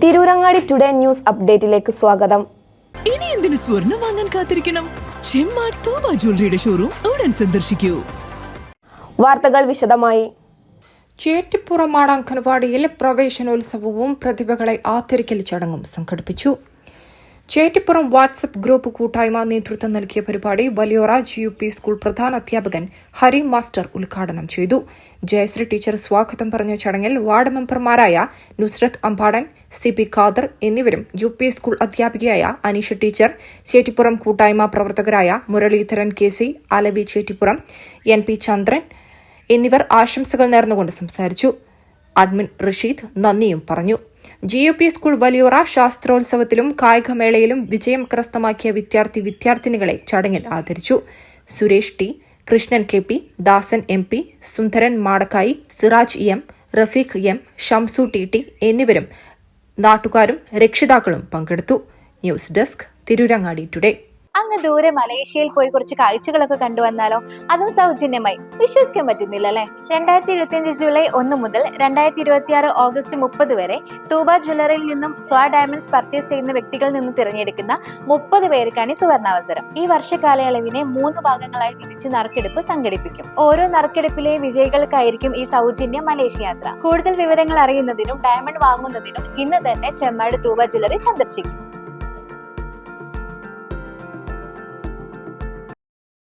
Tirurangadi today news അപ്ഡേറ്റിലേക്ക് സ്വാഗതം. ഇനി എന്തിനു സ്വർണം വാങ്ങാൻ കാത്തിരിക്കണം? ചെമ്മാട് തോമ ജ്വല്ലറിയുടെ ഷോറൂം ഉടൻ സന്ദർശിക്കൂ. വാർത്തകൾ വിശദമായി. ചേറ്റിപ്പുറം അംഗൻവാടിയിൽ പ്രവേശനോത്സവവും പ്രതിഭകളെ ആദരിക്കൽ ചടങ്ങും സംഘടിപ്പിച്ചു. ചേറ്റിപ്പുറം വാട്സ്ആപ്പ് ഗ്രൂപ്പ് കൂട്ടായ്മ നേതൃത്വം നൽകിയ പരിപാടി വലിയോറ GUP സ്കൂൾ പ്രധാന അധ്യാപകൻ ഹരി മാസ്റ്റർ ഉദ്ഘാടനം ചെയ്തു. ജയശ്രീ ടീച്ചർ സ്വാഗതം പറഞ്ഞ ചടങ്ങിൽ വാർഡ് മെമ്പർമാരായ നുസ്രത്ത് അമ്പാടൻ, CP ഖാദർ എന്നിവരും UP സ്കൂൾ അധ്യാപികയായ അനീഷ ടീച്ചർ, ചേറ്റിപ്പുറം കൂട്ടായ്മ പ്രവർത്തകരായ മുരളീധരൻ KC, അലവി ചേറ്റിപ്പുറം, NP ചന്ദ്രൻ എന്നിവർ ആശംസകൾ നേർന്നുകൊണ്ട് സംസാരിച്ചു. അഡ്മിൻ റഷീദ് നന്ദിയും പറഞ്ഞു. GUP സ്കൂൾ വലിയോറ ശാസ്ത്രോത്സവത്തിലും കായികമേളയിലും വിജയം കരസ്ഥമാക്കിയ വിദ്യാർത്ഥിനികളെ ചടങ്ങിൽ ആദരിച്ചു. സുരേഷ് T, കൃഷ്ണൻ KP, ദാസൻ MP, സുന്ദരൻ Madakkayi, Siraj M, Rafeeq M, Shamsu TT എന്നിവരും നാട്ടുകാരും രക്ഷിതാക്കളും പങ്കെടുത്തു. News desk, Tirurangadi today. അങ്ങ് ദൂരെ മലേഷ്യയിൽ പോയി കുറച്ച് കാഴ്ചകളൊക്കെ കണ്ടുവന്നാലോ? അതും സൗജന്യമായി. വിശ്വസിക്കാൻ പറ്റുന്നില്ല അല്ലെ? 2025 ജൂലൈ 1 മുതൽ 2026 ഓഗസ്റ്റ് 30 വരെ തൂബ ജ്വല്ലറിയിൽ നിന്നും സ്വാ ഡയമണ്ട്സ് പർച്ചേസ് ചെയ്യുന്ന വ്യക്തികളിൽ നിന്ന് തിരഞ്ഞെടുക്കുന്ന 30 പേർക്കാണ് സുവർണാവസരം. ഈ വർഷകാലയളവിനെ 3 ഭാഗങ്ങളായി തിരിച്ച് നറുക്കെടുപ്പ് സംഘടിപ്പിക്കും. ഓരോ നറുക്കെടുപ്പിലെ വിജയികൾക്കായിരിക്കും ഈ സൗജന്യ മലേഷ്യ യാത്ര. കൂടുതൽ വിവരങ്ങൾ അറിയുന്നതിനും ഡയമണ്ട് വാങ്ങുന്നതിനും ഇന്ന് തന്നെ ചെമ്മാട് തൂബ ജ്വല്ലറി സന്ദർശിക്കും.